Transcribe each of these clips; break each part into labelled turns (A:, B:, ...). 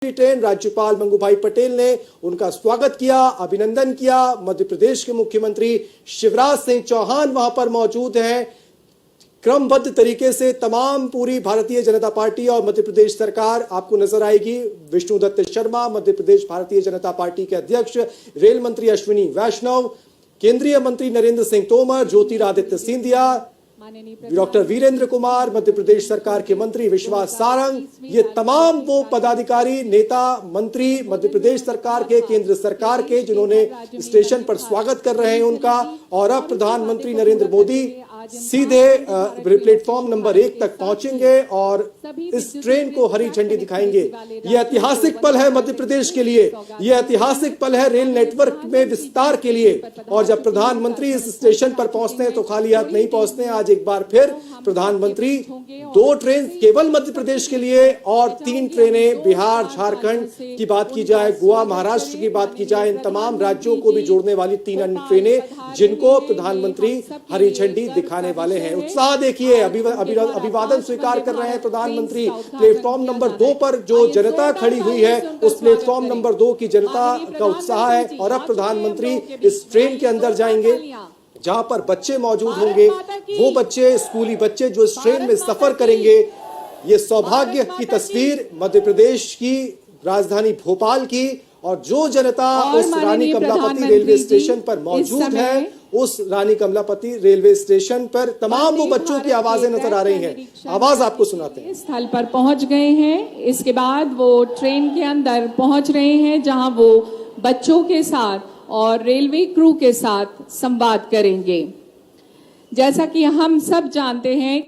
A: Train राज्यपाल मंगूभाई पटेल ने उनका स्वागत किया, अभिनंदन किया। मध्य प्रदेश के मुख्यमंत्री शिवराज सिंह चौहान वहां पर मौजूद हैं। क्रमबद्ध तरीके से तमाम पूरी भारतीय जनता पार्टी और मध्य प्रदेश सरकार आपको नजर आएगी। विष्णुदत्त शर्मा मध्य प्रदेश भारतीय जनता पार्टी के अध्यक्ष, रेल मंत्री अश्विनी वैष्णव, केंद्रीय मंत्री नरेंद्र सिंह तोमर, ज्योतिरादित्य सिंधिया, डॉक्टर वीरेंद्र कुमार, मध्य प्रदेश सरकार के मंत्री विश्वास सारंग, ये तमाम वो पदाधिकारी, नेता, मंत्री मध्य प्रदेश सरकार के, केंद्र सरकार के, जिन्होंने स्टेशन पर स्वागत कर रहे हैं उनका। और अब प्रधानमंत्री नरेंद्र मोदी सीधे प्लेटफॉर्म नंबर 1 तक पहुंचेंगे और इस ट्रेन को हरी झंडी दिखाएंगे। यह ऐतिहासिक पल है मध्य प्रदेश के लिए, यह ऐतिहासिक पल है रेल नेटवर्क में विस्तार के लिए। और जब प्रधानमंत्री इस स्टेशन पर पहुंचते हैं तो खाली हाथ नहीं पहुंचते हैं। आज एक बार फिर प्रधानमंत्री 2 ट्रेन केवल मध्य प्रदेश के लिए और 3 ट्रेनें बिहार, झारखंड की बात की जाए, गोवा, महाराष्ट्र की बात की जाए, इन तमाम राज्यों को भी जोड़ने वाली 3 अन्य ट्रेनें जिनको प्रधानमंत्री हरी झंडी दिखाने वाले हैं। उत्साह देखिए, अभिवादन स्वीकार कर रहे हैं प्रधानमंत्री। प्लेटफॉर्म नंबर 2 पर जो जनता खड़ी हुई है, उस प्लेटफॉर्म नंबर 2 की जनता का उत्साह है। और अब प्रधानमंत्री इस ट्रेन के अंदर जाएंगे जहां पर बच्चे मौजूद होंगे, वो बच्चे, स्कूली बच्चे जो इस ट्रेन में सफर करेंगे। ये सौभाग्य की तस्वीर मध्य प्रदेश की राजधानी भोपाल की, और जो जनता उस रानी कमलापति रेलवे स्टेशन पर मौजूद है, उस रानी कमलापति रेलवे स्टेशन पर तमाम वो बच्चों की आवाजें नजर आ रही हैं। आवाज आपको सुनाते हैं।
B: स्थल पर पहुंच गए हैं। इसके बाद वो ट्रेन के अंदर पहुंच रहे हैं जहां वो बच्चों के साथ और रेलवे क्रू के साथ संवाद करेंगे। जैसा कि हम सब जानते हैं,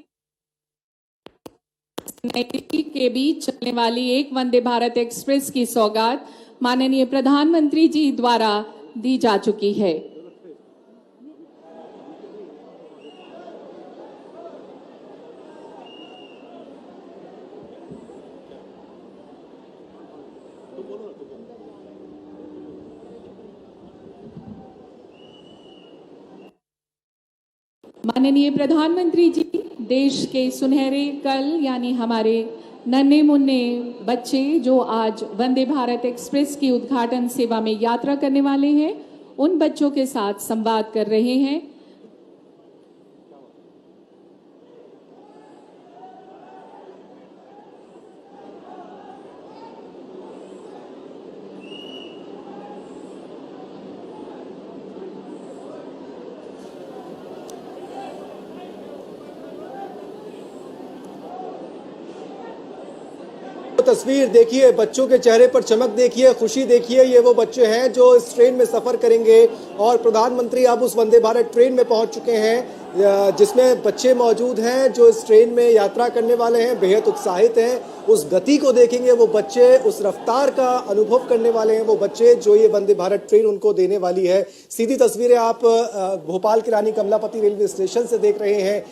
B: नई दिल्ली के बीच चलने वाली एक वंदे भारत एक्सप्रेस की सौगात माननीय प्रधानमंत्री जी द्वारा दी जा चुकी है। माननीय प्रधानमंत्री जी देश के सुनहरे कल यानी हमारे नन्हे मुन्ने बच्चे जो आज वंदे भारत एक्सप्रेस की उद्घाटन सेवा में यात्रा करने वाले हैं, उन बच्चों के साथ संवाद कर रहे हैं।
A: तस्वीर देखिए, बच्चों के चेहरे पर चमक देखिए, खुशी देखिए। ये वो बच्चे हैं जो इस ट्रेन में सफर करेंगे और प्रधानमंत्री अब उस वंदे भारत ट्रेन में पहुंच चुके हैं जिसमें बच्चे मौजूद हैं जो इस ट्रेन में यात्रा करने वाले हैं, बेहद उत्साहित हैं। उस गति को देखेंगे वो बच्चे, उस रफ्तार का अनुभव करने वाले हैं वो बच्चे जो ये वंदे भारत ट्रेन उनको देने वाली है। सीधी तस्वीरें आप भोपाल के रानी कमलापति रेलवे स्टेशन से देख रहे हैं।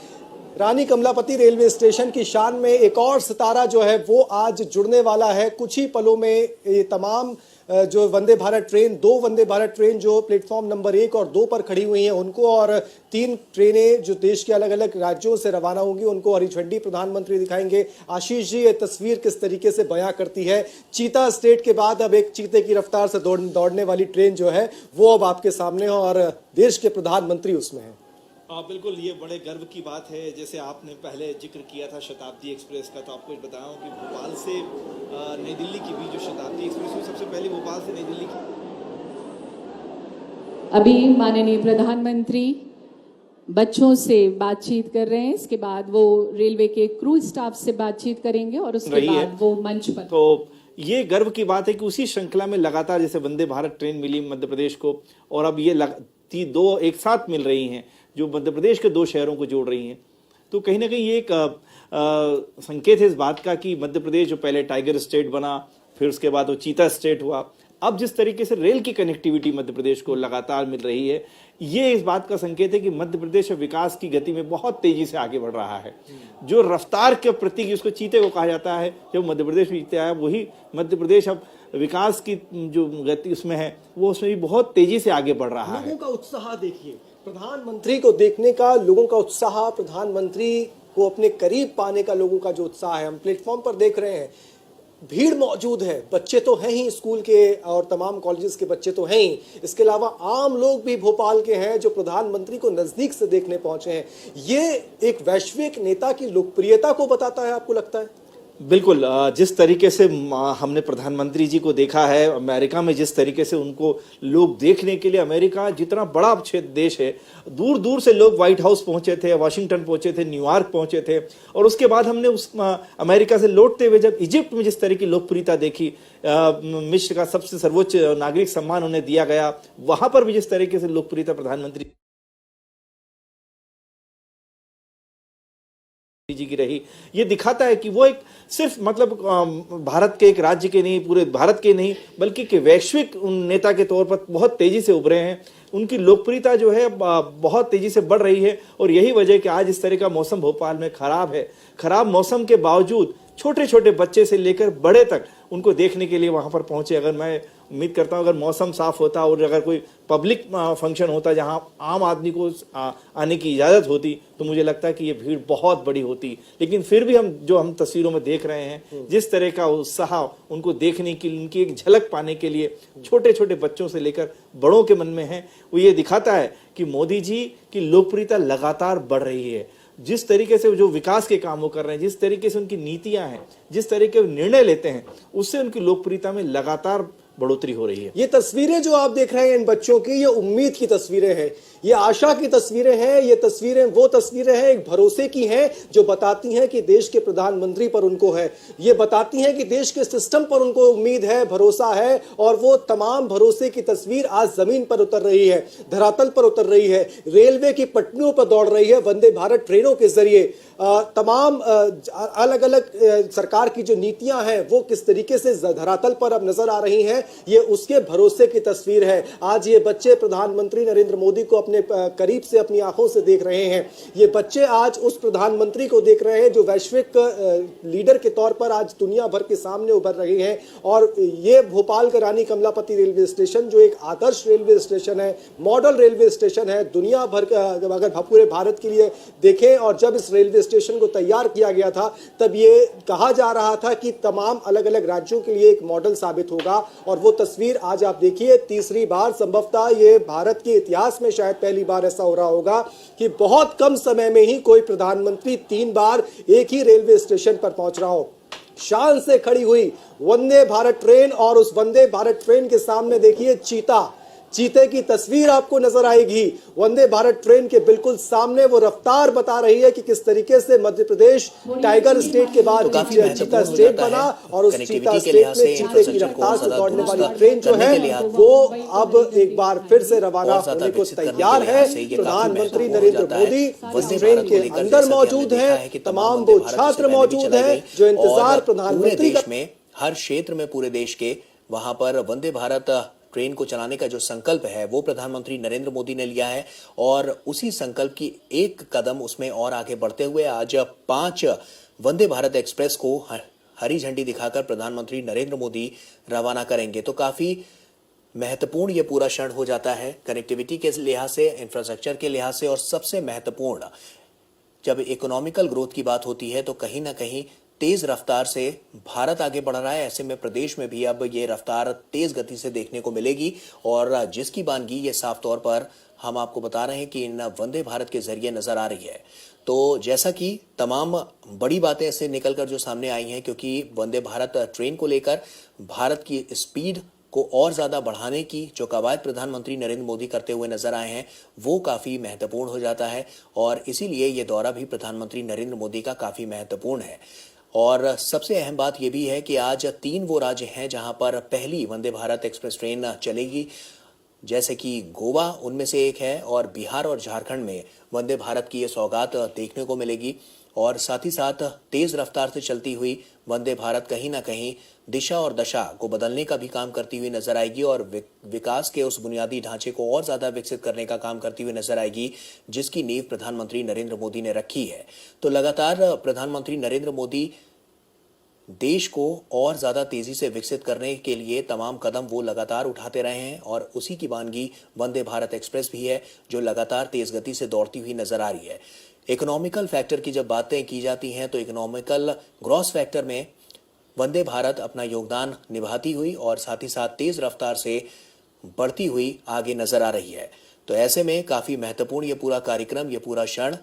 A: रानी कमलापति रेलवे स्टेशन की शान में एक और सितारा जो है वो आज जुड़ने वाला है। कुछ ही पलों में ये तमाम जो वंदे भारत ट्रेन, 2 वंदे भारत ट्रेन जो प्लेटफॉर्म नंबर 1 और 2 पर खड़ी हुई हैं उनको, और 3 ट्रेनें जो देश के अलग अलग राज्यों से रवाना होंगी उनको हरी झंडी प्रधानमंत्री दिखाएंगे। आशीष जी, ये तस्वीर किस तरीके से बयां करती है? चीता स्टेट के बाद अब एक चीते की रफ्तार से दौड़ने वाली ट्रेन जो है वो अब आपके सामने है और देश के प्रधानमंत्री उसमें है।
C: बिल्कुल, ये बड़े गर्व की बात है। जैसे आपने पहले जिक्र किया था शताब्दी एक्सप्रेस का, तो आपको बताऊं कि भोपाल से नई दिल्ली की भी जो शताब्दी एक्सप्रेस हुई, सबसे पहले भोपाल से नई दिल्ली की।
B: अभी माननीय प्रधानमंत्री बच्चों से बातचीत कर रहे हैं, इसके बाद वो रेलवे के क्रू स्टाफ से बातचीत करेंगे और उसके बाद वो मंच पर।
C: तो ये गर्व की बात है कि उसी श्रृंखला में लगातार जैसे वंदे भारत ट्रेन मिली मध्य प्रदेश को, और अब ये 2 एक साथ मिल रही हैं जो मध्य प्रदेश के 2 शहरों को जोड़ रही हैं। तो कहीं ना कहीं ये एक संकेत है इस बात का कि मध्य प्रदेश जो पहले टाइगर स्टेट बना, फिर उसके बाद वो चीता स्टेट हुआ, अब जिस तरीके से रेल की कनेक्टिविटी मध्य प्रदेश को लगातार मिल रही है, ये इस बात का संकेत है कि मध्य प्रदेश विकास की गति में बहुत तेजी से आगे बढ़ रहा है। जो रफ्तार के प्रतीक, उसको चीते को कहा जाता है, जब मध्य प्रदेश में जीते आया, वही मध्य प्रदेश अब विकास की जो गति उसमें है वो उसमें भी बहुत तेजी से आगे बढ़ रहा है।
A: लोगों का उत्साह देखिए, प्रधानमंत्री को देखने का लोगों का उत्साह, प्रधानमंत्री को अपने करीब पाने का लोगों का जो उत्साह है, हम प्लेटफॉर्म पर देख रहे हैं। भीड़ मौजूद है, बच्चे तो हैं ही स्कूल के और तमाम कॉलेजेस के बच्चे तो हैं ही, इसके अलावा आम लोग भी भोपाल के हैं जो प्रधानमंत्री को नजदीक से देखने पहुंचे हैं। ये एक वैश्विक नेता की लोकप्रियता को बताता है, आपको लगता है?
C: बिल्कुल। जिस तरीके से हमने प्रधानमंत्री जी को देखा है अमेरिका में, जिस तरीके से उनको लोग देखने के लिए, अमेरिका जितना बड़ा देश है, दूर दूर से लोग व्हाइट हाउस पहुंचे थे, वाशिंगटन पहुंचे थे, न्यूयॉर्क पहुंचे थे। और उसके बाद हमने उस अमेरिका से लौटते हुए जब इजिप्ट में जिस तरह की लोकप्रियता देखी, मिस्र का सबसे सर्वोच्च नागरिक सम्मान उन्हें दिया गया, वहां पर भी जिस तरीके से लोकप्रियता प्रधानमंत्री जी की रही, ये दिखाता है कि वो एक सिर्फ मतलब भारत के एक राज्य के नहीं, पूरे भारत के नहीं, बल्कि कि वैश्विक नेता के तौर पर बहुत तेजी से उभरे हैं। उनकी लोकप्रियता जो है बहुत तेजी से बढ़ रही है। और यही वजह कि आज इस तरह का मौसम भोपाल में खराब है। खराब मौसम के बावजूद छोटे छोटे बच्चे से लेकर बड़े तक उनको देखने के लिए वहां पर पहुंचे। अगर मैं उम्मीद करता हूं अगर मौसम साफ होता और अगर कोई पब्लिक फंक्शन होता जहां आम आदमी को आने की इजाजत होती, तो मुझे लगता है कि ये भीड़ बहुत बड़ी होती। लेकिन फिर भी हम तस्वीरों में देख रहे हैं, जिस तरह का उत्साह उनको देखने की, उनकी एक झलक पाने के लिए छोटे छोटे बच्चों से लेकर बड़ों के मन में है, वो ये दिखाता है कि मोदी जी की लोकप्रियता लगातार बढ़ रही है। जिस तरीके से जो विकास के काम वो कर रहे हैं, जिस तरीके से उनकी नीतियां हैं, जिस तरीके से निर्णय लेते हैं, उससे उनकी लोकप्रियता में लगातार बढ़ोतरी हो रही है।
A: ये तस्वीरें जो आप देख रहे हैं इन बच्चों की, ये उम्मीद की तस्वीरें हैं, ये आशा की तस्वीरें हैं। ये तस्वीरें वो तस्वीरें हैं एक भरोसे की हैं जो बताती हैं कि देश के प्रधानमंत्री पर उनको है, ये बताती हैं कि देश के सिस्टम पर उनको उम्मीद है, भरोसा है। और वो तमाम भरोसे की तस्वीर आज जमीन पर उतर रही है, धरातल पर उतर रही है, रेलवे की पटरियों पर दौड़ रही है। वंदे भारत ट्रेनों के जरिए तमाम अलग अलग सरकार की जो नीतियां हैं वो किस तरीके से धरातल पर अब नजर आ रही हैं, ये उसके भरोसे की तस्वीर है। आज ये बच्चे प्रधानमंत्री नरेंद्र मोदी को अपने करीब से अपनी आंखों से देख रहे हैं। ये बच्चे आज उस प्रधानमंत्री को देख रहे हैं जो वैश्विक लीडर के तौर पर आज दुनिया भर के सामने उभर रहे हैं। और ये भोपाल का रानी कमलापति रेलवे स्टेशन जो एक आदर्श रेलवे स्टेशन है, मॉडल रेलवे स्टेशन है दुनिया भर का, अगर पूरे भारत के लिए देखें। और जब इस रेलवे स्टेशन को तैयार किया गया था तब ये कहा जा रहा था कि तमाम अलग अलग राज्यों के लिए एक मॉडल साबित होगा। और वो तस्वीर आज आप देखिए, तीसरी बार, संभवतः ये भारत के इतिहास में शायद पहली बार ऐसा हो रहा होगा कि बहुत कम समय में ही कोई प्रधानमंत्री 3 बार एक ही रेलवे स्टेशन पर पहुंच रहा हो। शान से खड़ी हुई वंदे भारत ट्रेन, और उस वंदे भारत ट्रेन के सामने देखिए चीते की तस्वीर आपको नजर आएगी। वंदे भारत ट्रेन के बिल्कुल सामने वो रफ्तार बता रही है कि किस तरीके से मध्य प्रदेश टाइगर स्टेट के बाद चीता स्टेट बना। और उस चीता स्टेट में चीते की रफ्तार से दौड़ने वाली ट्रेन जो है वो अब एक बार फिर से रवाना होने को तैयार है। प्रधानमंत्री नरेंद्र मोदी इस ट्रेन के अंदर मौजूद है, तमाम वो छात्र मौजूद हैं जो इंतजार प्रधानमंत्री का।
D: हर क्षेत्र में पूरे देश के वहां पर वंदे भारत ट्रेन को चलाने का जो संकल्प है वो प्रधानमंत्री नरेंद्र मोदी ने लिया है। और उसी संकल्प की एक कदम उसमें और आगे बढ़ते हुए आज 5 वंदे भारत एक्सप्रेस को हरी झंडी दिखाकर प्रधानमंत्री नरेंद्र मोदी रवाना करेंगे। तो काफी महत्वपूर्ण ये पूरा क्षण हो जाता है कनेक्टिविटी के लिहाज से, इंफ्रास्ट्रक्चर के लिहाज से। और सबसे महत्वपूर्ण, जब इकोनॉमिकल ग्रोथ की बात होती है तो कहीं ना कहीं तेज रफ्तार से भारत आगे बढ़ रहा है। ऐसे में प्रदेश में भी अब ये रफ्तार तेज गति से देखने को मिलेगी। और जिसकी बानगी ये साफ तौर पर हम आपको बता रहे हैं कि इन वंदे भारत के जरिए नजर आ रही है। तो जैसा कि तमाम बड़ी बातें ऐसे निकलकर जो सामने आई हैं, क्योंकि वंदे भारत ट्रेन को लेकर भारत की स्पीड को और ज्यादा बढ़ाने की जो कवायद प्रधानमंत्री नरेंद्र मोदी करते हुए नजर आए हैं वो काफी महत्वपूर्ण हो जाता है। और इसीलिए ये दौरा भी प्रधानमंत्री नरेंद्र मोदी का काफी महत्वपूर्ण है। और सबसे अहम बात यह भी है कि आज 3 वो राज्य हैं जहां पर पहली वंदे भारत एक्सप्रेस ट्रेन चलेगी, जैसे कि गोवा उनमें से एक है। और बिहार और झारखंड में वंदे भारत की ये सौगात देखने को मिलेगी। और साथ ही साथ तेज रफ्तार से चलती हुई वंदे भारत कहीं ना कहीं दिशा और दशा को बदलने का भी काम करती हुई नजर आएगी और विकास के उस बुनियादी ढांचे को और ज्यादा विकसित करने का काम करती हुई नजर आएगी, जिसकी नींव प्रधानमंत्री नरेंद्र मोदी ने रखी है। तो लगातार प्रधानमंत्री नरेंद्र मोदी देश को और ज्यादा तेजी से विकसित करने के लिए तमाम कदम वो लगातार उठाते रहे हैं। और उसी की वानगी वंदे भारत एक्सप्रेस भी है जो लगातार तेज गति से दौड़ती हुई नजर आ रही है। इकोनॉमिकल फैक्टर की जब बातें की जाती हैं तो इकोनॉमिकल ग्रॉस फैक्टर में वंदे भारत अपना योगदान निभाती हुई और साथ ही साथ तेज रफ्तार से बढ़ती हुई आगे नजर आ रही है। तो ऐसे में काफी महत्वपूर्ण ये पूरा कार्यक्रम, ये पूरा क्षण,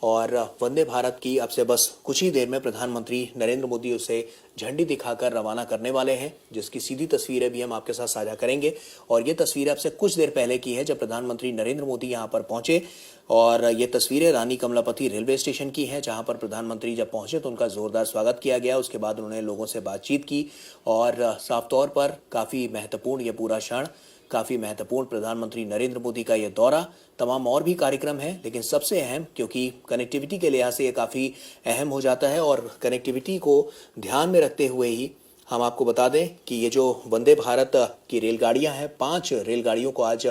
D: और वंदे भारत की अब से बस कुछ ही देर में प्रधानमंत्री नरेंद्र मोदी उसे झंडी दिखाकर रवाना करने वाले हैं, जिसकी सीधी तस्वीरें भी हम आपके साथ साझा करेंगे। और ये तस्वीर अब से कुछ देर पहले की है, जब प्रधानमंत्री नरेंद्र मोदी यहां पर पहुंचे। और ये तस्वीरें रानी कमलापति रेलवे स्टेशन की हैं, जहां पर प्रधानमंत्री जब पहुंचे तो उनका जोरदार स्वागत किया गया। उसके बाद उन्होंने लोगों से बातचीत की और साफ तौर पर काफी महत्वपूर्ण ये पूरा क्षण, काफी महत्वपूर्ण प्रधानमंत्री नरेंद्र मोदी का ये दौरा, तमाम और भी कार्यक्रम हैं, लेकिन सबसे अहम, क्योंकि कनेक्टिविटी के लिहाज से ये काफी अहम हो जाता है, और कनेक्टिविटी को ध्यान में रखते हुए ही हम आपको बता दें कि ये जो वंदे भारत की रेलगाड़ियां हैं, 5 रेलगाड़ियों को आज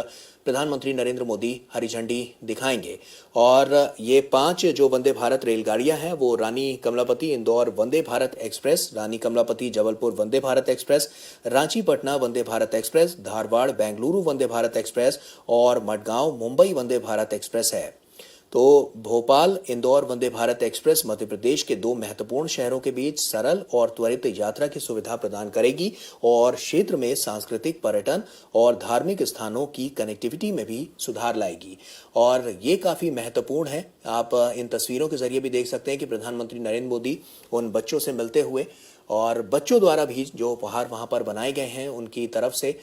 D: प्रधानमंत्री नरेंद्र मोदी हरी झंडी दिखाएंगे। और ये 5 जो वंदे भारत रेलगाड़ियां हैं वो रानी कमलापति इंदौर वंदे भारत एक्सप्रेस, रानी Kamlapati Jabalpur Vande Bharat express, Ranchi Patna Vande Bharat express, Dharwad Bengaluru Vande Bharat express और मडगांव मुंबई वंदे भारत एक्सप्रेस है। तो भोपाल इंदौर वंदे भारत एक्सप्रेस मध्य प्रदेश के 2 महत्वपूर्ण शहरों के बीच सरल और त्वरित यात्रा की सुविधा प्रदान करेगी और क्षेत्र में सांस्कृतिक, पर्यटन और धार्मिक स्थानों की कनेक्टिविटी में भी सुधार लाएगी। और ये काफी महत्वपूर्ण है। आप इन तस्वीरों के जरिए भी देख सकते हैं कि प्रधानमंत्री नरेंद्र मोदी उन बच्चों से मिलते हुए, और बच्चों द्वारा भी जो उपहार वहां पर बनाए गए हैं उनकी तरफ से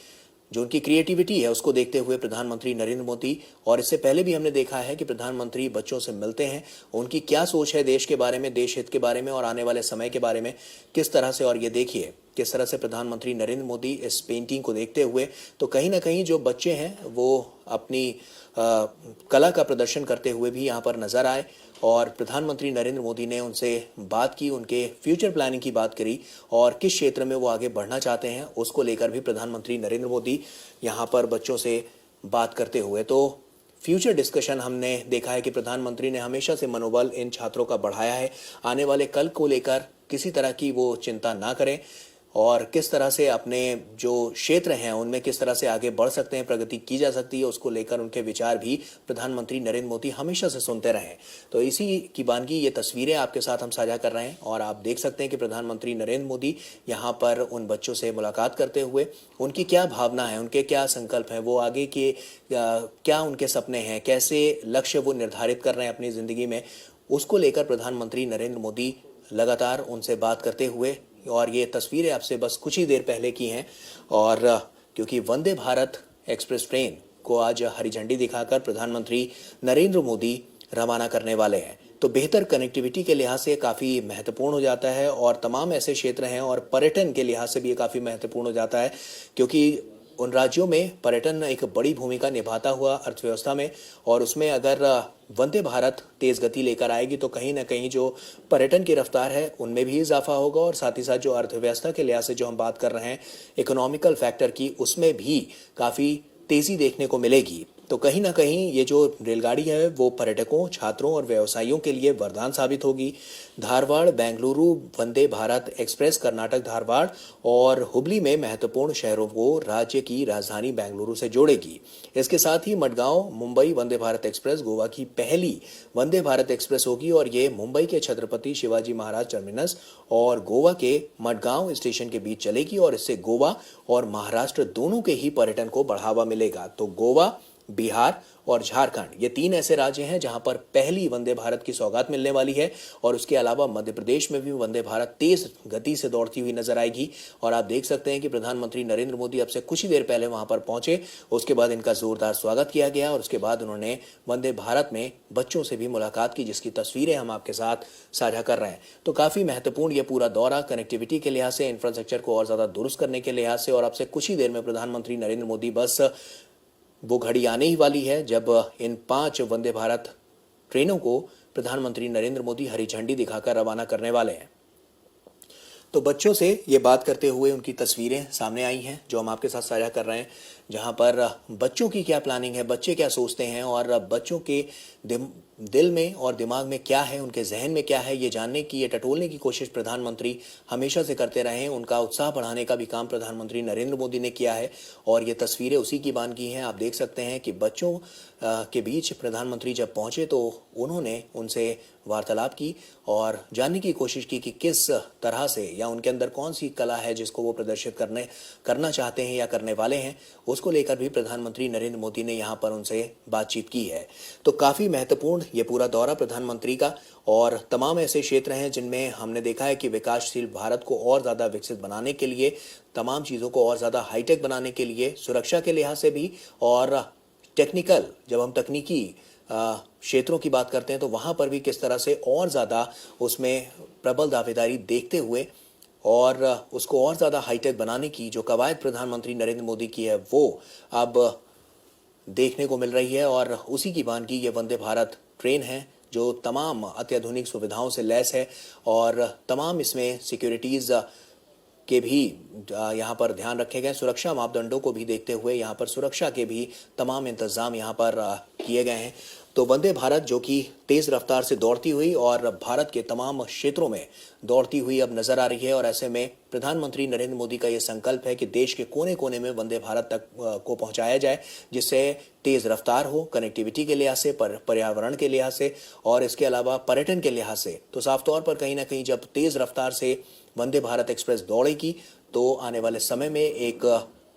D: जो उनकी क्रिएटिविटी है उसको देखते हुए प्रधानमंत्री नरेंद्र मोदी, और इससे पहले भी हमने देखा है कि प्रधानमंत्री बच्चों से मिलते हैं, उनकी क्या सोच है देश के बारे में, देश हित के बारे में और आने वाले समय के बारे में किस तरह से। और ये देखिए किस तरह से प्रधानमंत्री नरेंद्र मोदी इस पेंटिंग को देखते हुए, तो कहीं ना कहीं जो बच्चे हैं वो अपनी कला का प्रदर्शन करते हुए भी यहाँ पर नजर आए। और प्रधानमंत्री नरेंद्र मोदी ने उनसे बात की, उनके फ्यूचर प्लानिंग की बात करी और किस क्षेत्र में वो आगे बढ़ना चाहते हैं उसको लेकर भी प्रधानमंत्री नरेंद्र मोदी यहाँ पर बच्चों से बात करते हुए। तो फ्यूचर डिस्कशन हमने देखा है कि प्रधानमंत्री ने हमेशा से मनोबल इन छात्रों का बढ़ाया है, आने वाले कल को लेकर किसी तरह की वो चिंता ना करें और किस तरह से अपने जो क्षेत्र हैं उनमें किस तरह से आगे बढ़ सकते हैं, प्रगति की जा सकती है, उसको लेकर उनके विचार भी प्रधानमंत्री नरेंद्र मोदी हमेशा से सुनते रहे। तो इसी की बानगी ये तस्वीरें आपके साथ हम साझा कर रहे हैं और आप देख सकते हैं कि प्रधानमंत्री नरेंद्र मोदी यहाँ पर उन बच्चों से मुलाकात करते हुए उनकी क्या भावना है, उनके क्या संकल्प हैं, वो आगे के क्या उनके सपने हैं, कैसे लक्ष्य वो निर्धारित कर रहे हैं अपनी जिंदगी में, उसको लेकर प्रधानमंत्री नरेंद्र मोदी लगातार उनसे बात करते हुए। और ये तस्वीरें आपसे बस कुछ ही देर पहले की हैं, और क्योंकि वंदे भारत एक्सप्रेस ट्रेन को आज हरी झंडी दिखाकर प्रधानमंत्री नरेंद्र मोदी रवाना करने वाले हैं, तो बेहतर कनेक्टिविटी के लिहाज से काफ़ी महत्वपूर्ण हो जाता है। और तमाम ऐसे क्षेत्र हैं और पर्यटन के लिहाज से भी ये काफ़ी महत्वपूर्ण हो जाता है, क्योंकि उन राज्यों में पर्यटन एक बड़ी भूमिका निभाता हुआ अर्थव्यवस्था में, और उसमें अगर वंदे भारत तेज गति लेकर आएगी तो कहीं ना कहीं जो पर्यटन की रफ्तार है उनमें भी इजाफा होगा, और साथ ही साथ जो अर्थव्यवस्था के लिहाज से जो हम बात कर रहे हैं इकोनॉमिकल फैक्टर की, उसमें भी काफ़ी तेजी देखने को मिलेगी। तो कहीं ना कहीं ये जो रेलगाड़ी है वो पर्यटकों, छात्रों और व्यवसायियों के लिए वरदान साबित होगी। धारवाड़ बेंगलुरु वंदे भारत एक्सप्रेस कर्नाटक धारवाड़ और हुबली में महत्वपूर्ण शहरों को राज्य की राजधानी बेंगलुरु से जोड़ेगी। इसके साथ ही मडगांव मुंबई वंदे भारत एक्सप्रेस गोवा की पहली वंदे भारत एक्सप्रेस होगी, और ये मुंबई के छत्रपति शिवाजी महाराज टर्मिनस और गोवा के मडगांव स्टेशन के बीच चलेगी, और इससे गोवा और महाराष्ट्र दोनों के ही पर्यटन को बढ़ावा मिलेगा। तो गोवा, बिहार और झारखंड ये 3 ऐसे राज्य हैं जहां पर पहली वंदे भारत की सौगात मिलने वाली है, और उसके अलावा मध्य प्रदेश में भी वंदे भारत तेज गति से दौड़ती हुई नजर आएगी। और आप देख सकते हैं कि प्रधानमंत्री नरेंद्र मोदी अब से कुछ ही देर पहले वहां पर पहुंचे, उसके बाद इनका जोरदार स्वागत किया गया और उसके बाद उन्होंने वंदे भारत में बच्चों से भी मुलाकात की, जिसकी तस्वीरें हम आपके साथ साझा कर रहे हैं। तो काफी महत्वपूर्ण ये पूरा दौरा कनेक्टिविटी के लिहाज से, इंफ्रास्ट्रक्चर को और ज्यादा दुरुस्त करने के लिहाज से, और अब से कुछ ही देर में प्रधानमंत्री नरेंद्र मोदी बस वो घड़ी आने ही वाली है जब इन 5 वंदे भारत ट्रेनों को प्रधानमंत्री नरेंद्र मोदी हरी झंडी दिखाकर रवाना करने वाले हैं। तो बच्चों से ये बात करते हुए उनकी तस्वीरें सामने आई हैं जो हम आपके साथ साझा कर रहे हैं, जहां पर बच्चों की क्या प्लानिंग है, बच्चे क्या सोचते हैं और बच्चों के दिल में और दिमाग में क्या है, उनके जहन में क्या है, ये जानने की, ये टटोलने की कोशिश प्रधानमंत्री हमेशा से करते रहे हैं। उनका उत्साह बढ़ाने का भी काम प्रधानमंत्री नरेंद्र मोदी ने किया है, और ये तस्वीरें उसी की बानगी हैं। आप देख सकते हैं कि बच्चों के बीच प्रधानमंत्री जब पहुंचे तो उन्होंने उनसे वार्तालाप की और जानने की कोशिश की कि किस तरह से या उनके अंदर कौन सी कला है जिसको वो प्रदर्शित करना चाहते हैं या करने वाले हैं, उसको लेकर भी प्रधानमंत्री नरेंद्र मोदी ने यहाँ पर उनसे बातचीत की है। तो काफ़ी महत्वपूर्ण ये पूरा दौरा प्रधानमंत्री का, और तमाम ऐसे क्षेत्र हैं जिनमें हमने देखा है कि विकासशील भारत को और ज़्यादा विकसित बनाने के लिए, तमाम चीज़ों को और ज़्यादा हाईटेक बनाने के लिए, सुरक्षा के लिहाज से भी और टेक्निकल, जब हम तकनीकी क्षेत्रों की बात करते हैं तो वहाँ पर भी किस तरह से और ज़्यादा उसमें प्रबल दावेदारी देखते हुए और उसको और ज़्यादा हाईटेक बनाने की जो कवायद प्रधानमंत्री नरेंद्र मोदी की है वो अब देखने को मिल रही है। और उसी की वानगी ये वंदे भारत ट्रेन है जो तमाम अत्याधुनिक सुविधाओं से लैस है और तमाम इसमें सिक्योरिटीज़ के भी यहाँ पर ध्यान रखे गए। सुरक्षा मापदंडों को भी देखते हुए यहाँ पर सुरक्षा के भी तमाम इंतजाम यहाँ पर किए गए हैं। तो वंदे भारत जो कि तेज़ रफ्तार से दौड़ती हुई और भारत के तमाम क्षेत्रों में दौड़ती हुई अब नजर आ रही है। और ऐसे में प्रधानमंत्री नरेंद्र मोदी का ये संकल्प है कि देश के कोने कोने में वंदे भारत तक को पहुंचाया जाए, जिससे तेज़ रफ्तार हो, कनेक्टिविटी के लिहाज से, पर्यावरण के लिहाज से और इसके अलावा पर्यटन के लिहाज से। तो साफ तौर पर कहीं ना कहीं जब तेज़ रफ्तार से वंदे भारत एक्सप्रेस दौड़ेगी तो आने वाले समय में एक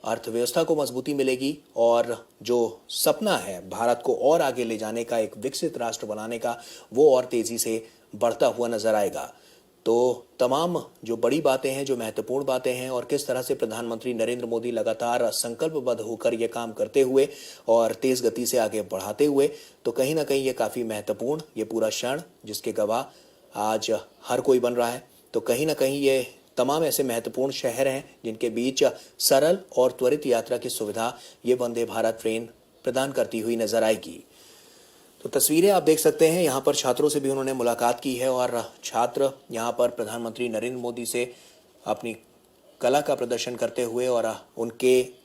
D: अर्थव्यवस्था को मजबूती मिलेगी और जो सपना है भारत को और आगे ले जाने का, एक विकसित राष्ट्र बनाने का, वो और तेजी से बढ़ता हुआ नजर आएगा। तो तमाम जो बड़ी बातें हैं, जो महत्वपूर्ण बातें हैं और किस तरह से प्रधानमंत्री नरेंद्र मोदी लगातार संकल्पबद्ध होकर ये काम करते हुए और तेज गति से आगे बढ़ाते हुए, तो कहीं ना कहीं ये काफ़ी महत्वपूर्ण ये पूरा क्षण जिसके गवाह आज हर कोई बन रहा है। तो कहीं ना कहीं ये तमाम ऐसे महत्वपूर्ण शहर हैं जिनके बीच सरल और त्वरित यात्रा की सुविधा ये वंदे भारत ट्रेन प्रदान करती हुई नजर आएगी। तो तस्वीरें आप देख सकते हैं, यहाँ पर छात्रों से भी उन्होंने मुलाकात की है और छात्र यहाँ पर प्रधानमंत्री नरेंद्र मोदी से अपनी कला का प्रदर्शन करते हुए और उनके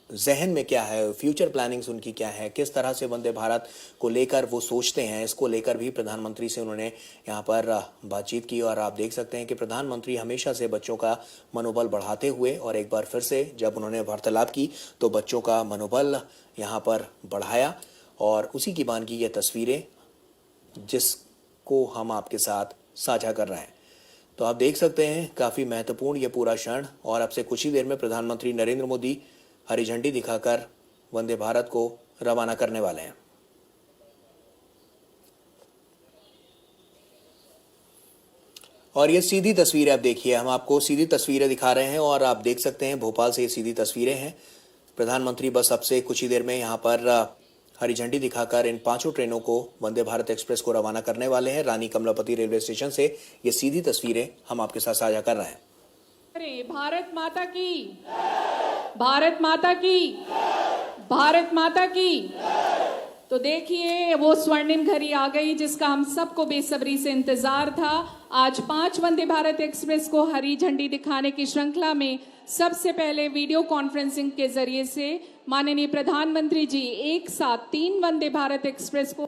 D: जहन में क्या है, फ्यूचर प्लानिंग्स उनकी क्या है, किस तरह से वंदे भारत को लेकर वो सोचते हैं, इसको लेकर भी प्रधानमंत्री से उन्होंने यहाँ पर बातचीत की। और आप देख सकते हैं कि प्रधानमंत्री हमेशा से बच्चों का मनोबल बढ़ाते हुए और एक बार फिर से जब उन्होंने वार्तालाप की तो बच्चों का मनोबल यहाँ पर बढ़ाया। और उसी की वानगी ये तस्वीरें जिसको हम आपके साथ साझा कर रहे हैं। तो आप देख सकते हैं काफ़ी महत्वपूर्ण ये पूरा क्षण। और अब से कुछ ही देर में प्रधानमंत्री नरेंद्र मोदी हरी झंडी दिखाकर वंदे भारत को रवाना करने वाले हैं। और ये सीधी तस्वीरें आप देखिए, हम आपको सीधी तस्वीरें दिखा रहे हैं और आप देख सकते हैं भोपाल से ये सीधी तस्वीरें हैं। प्रधानमंत्री बस अब से कुछ ही देर में यहाँ पर हरी झंडी दिखाकर इन 5 ट्रेनों को वंदे भारत एक्सप्रेस को रवाना करने वाले हैं। रानी कमलापति रेलवे स्टेशन से ये सीधी तस्वीरें हम आपके साथ साझा कर रहे हैं।
B: अरे भारत माता की, भारत माता की, भारत माता की। तो देखिए वो स्वर्णिम घड़ी आ गई जिसका हम सबको बेसब्री से इंतजार था। आज 5 वंदे भारत एक्सप्रेस को हरी झंडी दिखाने की श्रृंखला में सबसे पहले वीडियो कॉन्फ्रेंसिंग के जरिए से माननीय प्रधानमंत्री जी एक साथ 3 वंदे भारत एक्सप्रेस को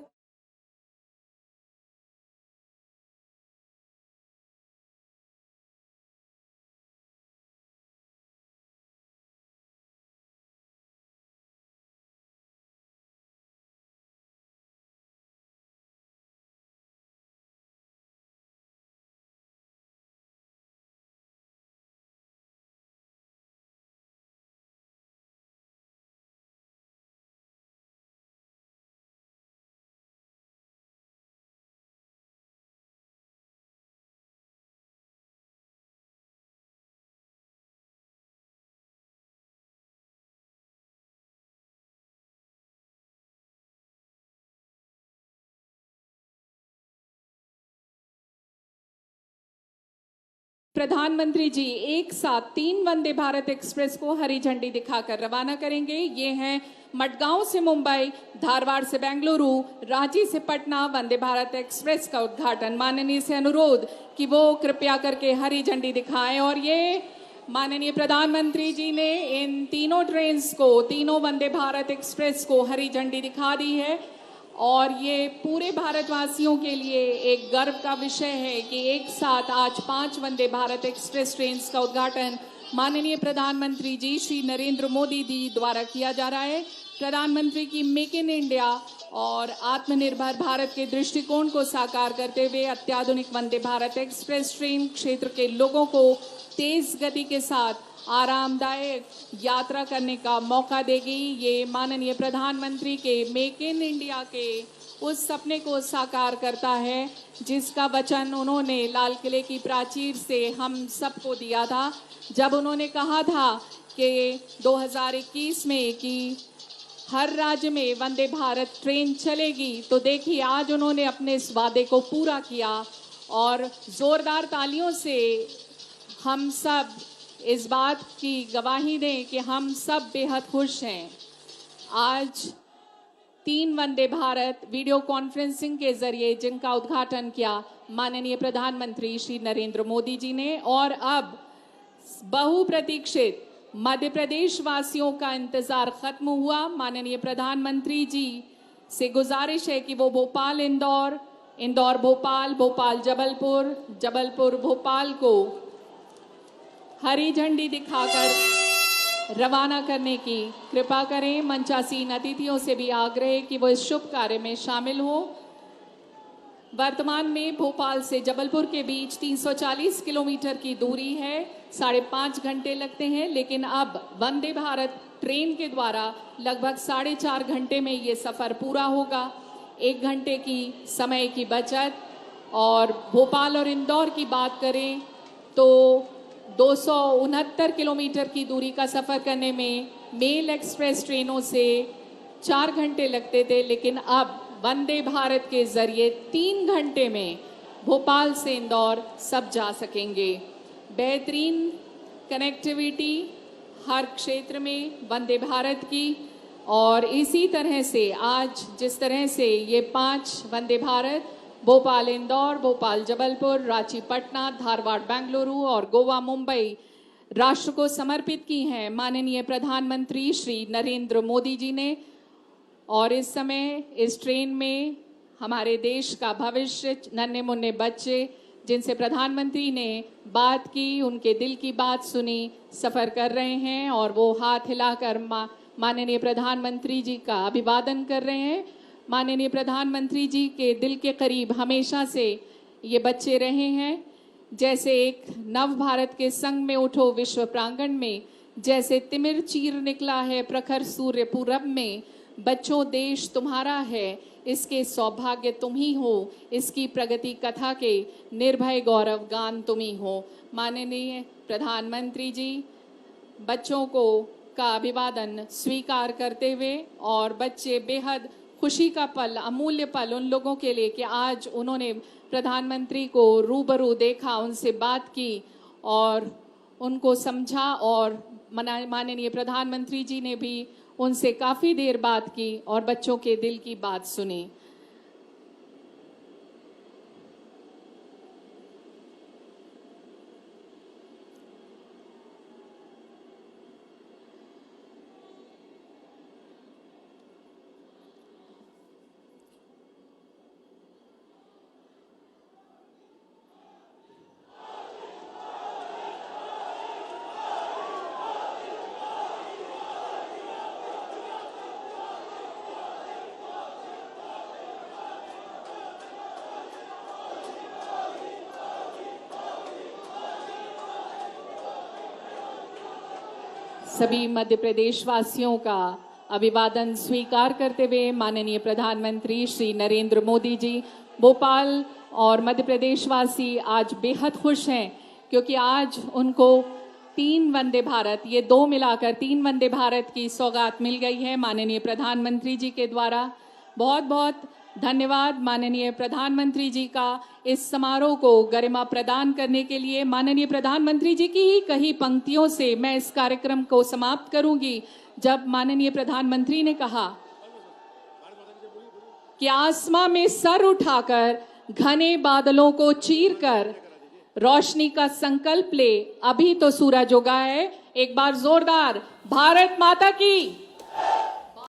B: प्रधानमंत्री जी एक साथ 3 वंदे भारत एक्सप्रेस को हरी झंडी दिखाकर रवाना करेंगे। ये हैं मडगांव से मुंबई, धारवाड़ से बेंगलुरु, रांची से पटना वंदे भारत एक्सप्रेस का उद्घाटन। माननीय से अनुरोध कि वो कृपया करके हरी झंडी दिखाएं। और ये माननीय प्रधानमंत्री जी ने इन तीनों ट्रेन्स को, तीनों वंदे भारत एक्सप्रेस को हरी झंडी दिखा दी है। और ये पूरे भारतवासियों के लिए एक गर्व का विषय है कि एक साथ आज 5 वंदे भारत एक्सप्रेस ट्रेन्स का उद्घाटन माननीय प्रधानमंत्री जी श्री नरेंद्र मोदी जी द्वारा किया जा रहा है। प्रधानमंत्री की मेक इन इंडिया और आत्मनिर्भर भारत के दृष्टिकोण को साकार करते हुए अत्याधुनिक वंदे भारत एक्सप्रेस ट्रेन क्षेत्र के लोगों को तेज गति के साथ आरामदायक यात्रा करने का मौका देगी। ये माननीय प्रधानमंत्री के मेक इन इंडिया के उस सपने को साकार करता है जिसका वचन उन्होंने लाल किले की प्राचीर से हम सबको दिया था, जब उन्होंने कहा था कि 2021 में कि हर राज्य में वंदे भारत ट्रेन चलेगी। तो देखिए आज उन्होंने अपने इस वादे को पूरा किया और जोरदार तालियों से हम सब इस बात की गवाही दें कि हम सब बेहद खुश हैं। आज 3 वंदे भारत वीडियो कॉन्फ्रेंसिंग के जरिए जिनका उद्घाटन किया माननीय प्रधानमंत्री श्री नरेंद्र मोदी जी ने, और अब बहुप्रतीक्षित मध्य प्रदेश वासियों का इंतजार खत्म हुआ। माननीय प्रधानमंत्री जी से गुजारिश है कि वो भोपाल इंदौर, इंदौर भोपाल, भोपाल जबलपुर, जबलपुर भोपाल को हरी झंडी दिखाकर रवाना करने की कृपा करें। मंचासीन अतिथियों से भी आग्रह कि वो इस शुभ कार्य में शामिल हो। वर्तमान में भोपाल से जबलपुर के बीच 340 किलोमीटर की दूरी है, 5.5 घंटे लगते हैं, लेकिन अब वंदे भारत ट्रेन के द्वारा लगभग 4.5 घंटे में ये सफर पूरा होगा। 1 घंटे की समय की बचत। और भोपाल और इंदौर की बात करें तो 269 किलोमीटर की दूरी का सफर करने में मेल एक्सप्रेस ट्रेनों से 4 घंटे लगते थे, लेकिन अब वंदे भारत के जरिए 3 घंटे में भोपाल से इंदौर सब जा सकेंगे। बेहतरीन कनेक्टिविटी हर क्षेत्र में वंदे भारत की, और इसी तरह से आज जिस तरह से ये 5 वंदे भारत भोपाल इंदौर, भोपाल जबलपुर, रांची पटना, धारवाड़ बेंगलुरु और गोवा मुंबई राष्ट्र को समर्पित की हैं माननीय प्रधानमंत्री श्री नरेंद्र मोदी जी ने। और इस समय इस ट्रेन में हमारे देश का भविष्य, नन्हे मुन्ने बच्चे जिनसे प्रधानमंत्री ने बात की, उनके दिल की बात सुनी, सफर कर रहे हैं और वो हाथ हिलाकर माननीय प्रधानमंत्री जी का अभिवादन कर रहे हैं। माननीय प्रधानमंत्री जी के दिल के करीब हमेशा से ये बच्चे रहे हैं। जैसे एक नव भारत के संग में उठो विश्व प्रांगण में, जैसे तिमिर चीर निकला है प्रखर सूर्य पूरब में, बच्चों देश तुम्हारा है, इसके सौभाग्य तुम ही हो, इसकी प्रगति कथा के निर्भय गौरव गान तुम ही हो। माननीय प्रधानमंत्री जी बच्चों को का अभिवादन स्वीकार करते हुए, और बच्चे बेहद खुशी का पल, अमूल्य पल उन लोगों के लिए कि आज उन्होंने प्रधानमंत्री को रूबरू देखा, उनसे बात की और उनको समझा, और माननीय प्रधानमंत्री जी ने भी उनसे काफ़ी देर बात की और बच्चों के दिल की बात सुनी। सभी मध्य प्रदेश वासियों का अभिवादन स्वीकार करते हुए माननीय प्रधानमंत्री श्री नरेंद्र मोदी जी, भोपाल और मध्य प्रदेश वासी आज बेहद खुश हैं क्योंकि आज उनको 3 वंदे भारत, ये 2 मिलाकर 3 वंदे भारत की सौगात मिल गई है माननीय प्रधानमंत्री जी के द्वारा। बहुत बहुत धन्यवाद माननीय प्रधानमंत्री जी का इस समारोह को गरिमा प्रदान करने के लिए। माननीय प्रधानमंत्री जी की ही कही पंक्तियों से मैं इस कार्यक्रम को समाप्त करूंगी, जब माननीय प्रधानमंत्री ने कहा कि आसमां में सर उठाकर घने बादलों को चीरकर रोशनी का संकल्प ले, अभी तो सूरज उगा है। एक बार जोरदार भारत माता की